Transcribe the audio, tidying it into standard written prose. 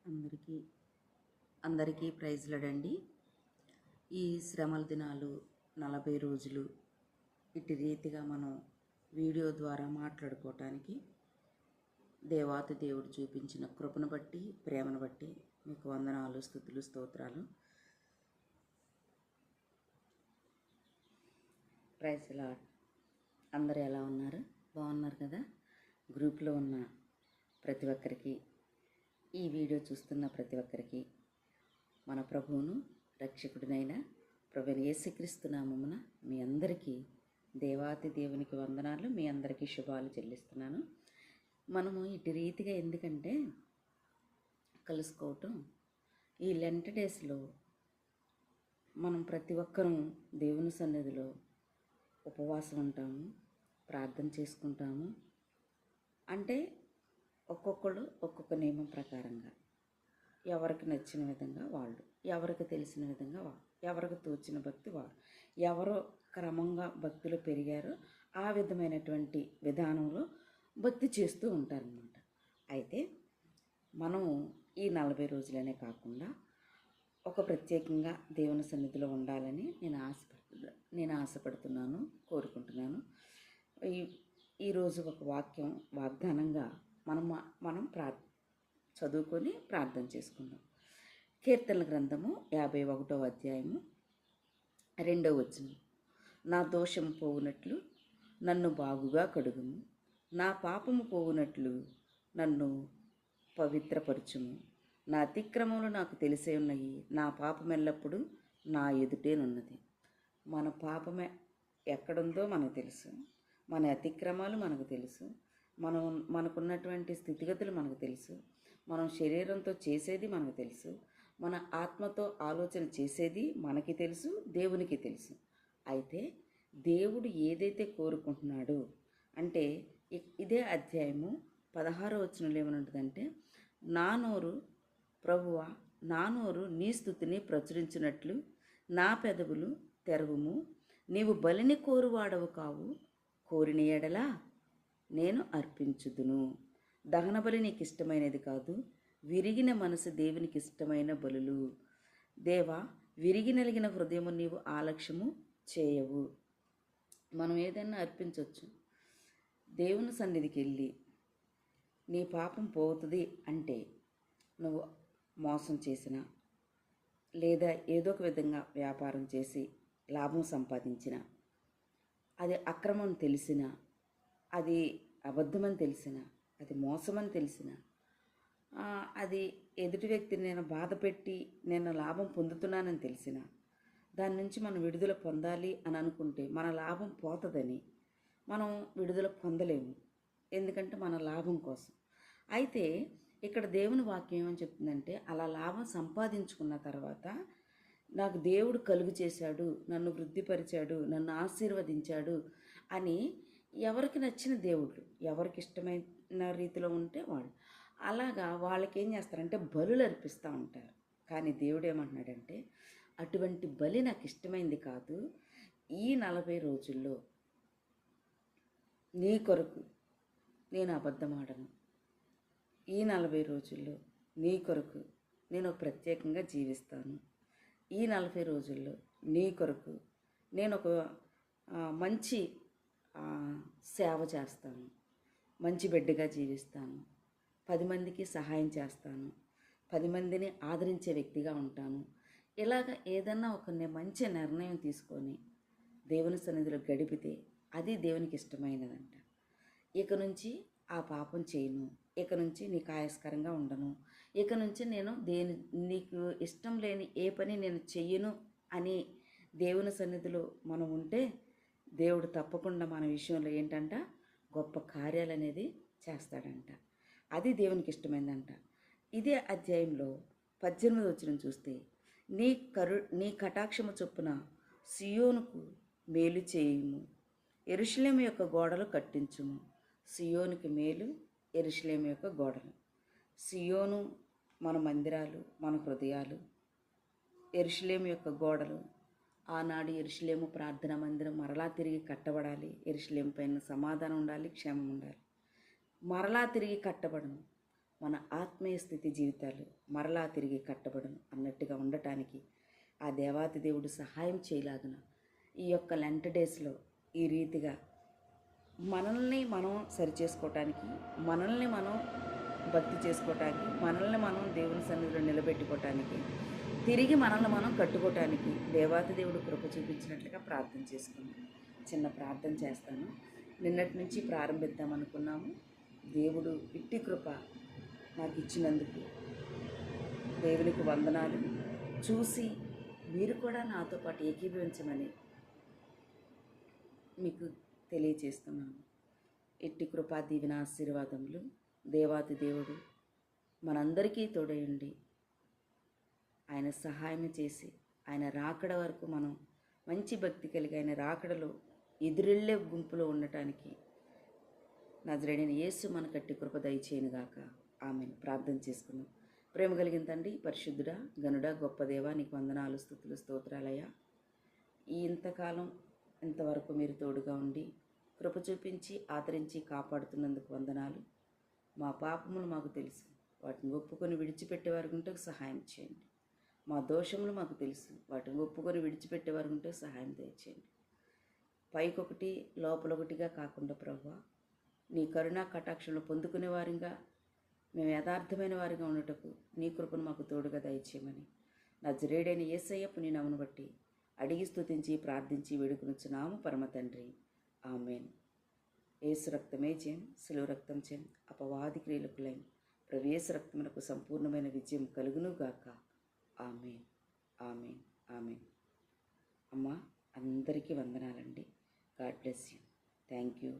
అందరికీ అందరికీ ప్రైజ్లడండి. ఈ శ్రమల దినాలు 40 రోజులు ఇటు రీతిగా మనం వీడియో ద్వారా మాట్లాడుకోవటానికి దేవాతి దేవుడు చూపించిన కృపను బట్టి, ప్రేమను బట్టి మీకు వందనాలు, స్తుతులు, స్తోత్రాలు. Praise lord. అందరూ ఎలా ఉన్నారు? బాగున్నారు కదా? గ్రూప్లో ఉన్న ప్రతి ఒక్కరికి, ఈ వీడియో చూస్తున్న ప్రతి ఒక్కరికి మన ప్రభువును రక్షకుడినైన ప్రభువైన యేసుక్రీస్తు నామమున మీ అందరికీ దేవాతి దేవునికి వందనాలు, మీ అందరికీ శుభాలు చెల్లిస్తున్నాను. మనము ఇటు రీతిగా ఎందుకంటే కలుసుకోవటం, ఈ లెంట్ డేస్లో మనం ప్రతి ఒక్కరూ దేవుని సన్నిధిలో ఉపవాసం ఉంటాము, ప్రార్థన చేసుకుంటాము. అంటే ఒక్కొక్కళ్ళు ఒక్కొక్క నియమం ప్రకారంగా, ఎవరికి నచ్చిన విధంగా వాళ్ళు, ఎవరికి తెలిసిన విధంగా వాళ్ళు, ఎవరికి తోచిన భక్తి వాళ్ళు, ఎవరో క్రమంగా భక్తిలో పెరిగారో ఆ విధమైనటువంటి విధానంలో భక్తి చేస్తూ ఉంటారన్నమాట. అయితే మనం ఈ 40 రోజులనే కాకుండా ఒక ప్రత్యేకంగా దేవుని సన్నిధిలో ఉండాలని నేను ఆశపడుతున్నాను, కోరుకుంటున్నాను. ఈరోజు ఒక వాక్యం వాగ్దానంగా మనం చదువుకొని ప్రార్థన చేసుకుందాం. కీర్తనల గ్రంథము 51వ అధ్యాయము 2వ వచనం. నా దోషము పోవునట్లు నన్ను బాగుగా కడుగుము, నా పాపము పోవునట్లు నన్ను పవిత్రపరచుము. నా అతిక్రమములు నాకు తెలిసే ఉన్నాయి, నా పాపం ఎల్లప్పుడూ నా ఎదుటేనున్నది. మన పాపమే ఎక్కడుందో మనకు తెలుసు, మన అతిక్రమాలు మనకు తెలుసు, మనకున్నటువంటి స్థితిగతులు మనకు తెలుసు, మనం శరీరంతో చేసేది మనకు తెలుసు, మన ఆత్మతో ఆలోచన చేసేది మనకి తెలుసు, దేవునికి తెలుసు. అయితే దేవుడు ఏదైతే కోరుకుంటున్నాడో అంటే ఇదే అధ్యాయము 16వ వచనంలో ఏమనుంటుందంటే, నా నోరు ప్రభువా, నా నోరు నీ స్తుతిని ప్రచురించినట్లు నా పెదవులు తెరవుము. నీవు బలిని కోరువాడవు కావు, కోరిన ఎడలా నేను అర్పించుదును. దహన బలి నీకు ఇష్టమైనది కాదు, విరిగిన మనసు దేవునికి ఇష్టమైన బలులు. దేవా, విరిగి నలిగిన హృదయము నీవు ఆలక్ష్యము చేయవు. మనం ఏదైనా అర్పించవచ్చు. దేవుని సన్నిధికి వెళ్ళి నీ పాపం పోతుంది అంటే, నువ్వు మోసం చేసిన, లేదా ఏదో ఒక విధంగా వ్యాపారం చేసి లాభం సంపాదించిన, అది అక్రమం తెలిసిన, అది అబద్ధమని తెలిసిన, అది మోసమని తెలిసిన, అది ఎదుటి వ్యక్తిని నేను బాధపెట్టి నేను లాభం పొందుతున్నానని తెలిసిన, దాని నుంచి మనం విడుదల పొందాలి అని అనుకుంటే మన లాభం పోతుందని మనం విడుదల పొందలేము, ఎందుకంటే మన లాభం కోసం. అయితే ఇక్కడ దేవుని వాక్యం ఏమని చెప్తుందంటే, అలా లాభం సంపాదించుకున్న తర్వాత నాకు దేవుడు కలుగు చేశాడు, నన్ను వృద్ధిపరిచాడు, నన్ను ఆశీర్వదించాడు అని ఎవరికి నచ్చిన దేవుళ్ళు, ఎవరికి ఇష్టమైన రీతిలో ఉంటే వాళ్ళు అలాగా వాళ్ళకి ఏం చేస్తారంటే బలులు అర్పిస్తూ ఉంటారు. కానీ దేవుడు ఏమంటున్నాడంటే, అటువంటి బలి నాకు ఇష్టమైంది కాదు. ఈ 40 రోజుల్లో నీ కొరకు నేను అబద్ధమాడను. ఈ 40 రోజుల్లో నీ కొరకు నేను ప్రత్యేకంగా జీవిస్తాను. ఈ 40 రోజుల్లో నీ కొరకు నేను ఒక మంచి సేవ చేస్తాను, మంచి బిడ్డగా జీవిస్తాను, 10 మందికి సహాయం చేస్తాను, 10 మందిని ఆదరించే వ్యక్తిగా ఉంటాను. ఇలాగ ఏదన్నా ఒక మంచి నిర్ణయం తీసుకొని దేవుని సన్నిధిలో గడిపితే అది దేవునికి ఇష్టమైనదంట. ఇక నుంచి ఆ పాపం చేయను, ఇక నుంచి నీకు ఆయాస్కరంగా ఉండను, ఇక నుంచి నేను నీకు ఇష్టం లేని ఏ పని నేను చెయ్యను అని దేవుని సన్నిధిలో మనం ఉంటే, దేవుడు తప్పకుండా మన విషయంలో ఏంటంట గొప్ప కార్యాలు అనేది చేస్తాడంట. అది దేవునికి ఇష్టమైందంట. ఇదే అధ్యాయంలో 18వ వచనం చూస్తే, నీ కటాక్షము చొప్పున సియోనుకు మేలు చేయుము, యెరూషలేము యొక్క గోడలు కట్టించుము. సియోనుకి మేలు, యెరూషలేము యొక్క గోడలు. సియోను మన మందిరాలు, మన హృదయాలు. యెరూషలేము యొక్క గోడలు, ఆనాడు యెరూషలేము ప్రార్థనా మందిరం మరలా తిరిగి కట్టబడాలి. యెరూషలేము పైన సమాధానం ఉండాలి, క్షేమం ఉండాలి. మరలా తిరిగి కట్టబడను. మన ఆత్మీయ స్థితి జీవితాలు మరలా తిరిగి కట్టబడును అన్నట్టుగా ఉండటానికి ఆ దేవాతి దేవుడు సహాయం చేయలాగున ఈ యొక్క లెంట్ డేస్లో ఈ రీతిగా మనల్ని మనం సరిచేసుకోవటానికి, మనల్ని మనం భక్తి చేసుకోవటానికి, మనల్ని మనం దేవుని సన్నిధిలో నిలబెట్టుకోవటానికి, తిరిగి మనల్ని మనం కట్టుకోవటానికి దేవాతి దేవుడు కృప చూపించినట్లుగా ప్రార్థన చేసుకున్నాం. చిన్న ప్రార్థన చేస్తాను. నిన్నటి నుంచి ప్రారంభిద్దాం అనుకున్నాము. దేవుడు ఇట్టి కృప నాకు ఇచ్చినందుకు దేవునికి వందనాలు. చూసి మీరు కూడా నాతో పాటు ఏకీభవించమని మీకు తెలియచేస్తున్నాను. ఇట్టి కృపా దీవెన ఆశీర్వాదములు దేవాతి దేవుడు మనందరికీ తోడయుండి ఆయన సహాయం చేసి ఆయన రాకడ వరకు మనం మంచి భక్తి కలిగి ఆయన రాకడలో ఎదురెళ్ళే గుంపులో ఉండటానికి నజరేయుడైన యేసు మన కట్టి కృప దయచేయునుగాక. ఆమెను ప్రార్థన చేసుకుందాం. ప్రేమ కలిగిన తండ్రి, పరిశుద్ధుడా, గనుడా, గొప్ప దేవా, నీకు వందనాలు, స్తుతులు, స్తోత్రాలయ్యా. ఈ ఇంతకాలం ఇంతవరకు మీరు తోడుగా ఉండి కృప చూపించి ఆదరించి కాపాడుతున్నందుకు వందనాలు. మా పాపములు మాకు తెలుసు, వాటిని ఒప్పుకొని విడిచిపెట్టేవారు ఉంటే సహాయం చేయండి. మా దోషములు మాకు తెలుసు, వాటిని ఒప్పుకొని విడిచిపెట్టేవారు ఉంటే సహాయం దయచేయండి. పైకొకటి లోపలొకటిగా కాకుండా ప్రభువా, నీ కరుణా కటాక్షలు పొందుకునే వారిగా మేము యథార్థమైన వారిగా ఉండటకు నీ కృపను మాకు తోడుగా దయచేయమని నజరేయుడైన యేసయ్య పుణ్యనామమును బట్టి అడిగి స్తుతించి ప్రార్థించి వేడుకొనుచున్నాము పరమ తండ్రి. ఆమెన్. యేసు రక్తమే జయం, శిలువ రక్తం జయం, అపవాది క్రియలకు లయం, ప్రభు యేసు రక్తమునకు సంపూర్ణమైన విజయం కలుగునుగాక. Amen, amen, amen. అమ్మ, అందరికీ వందనాలండి. God bless you. Thank you.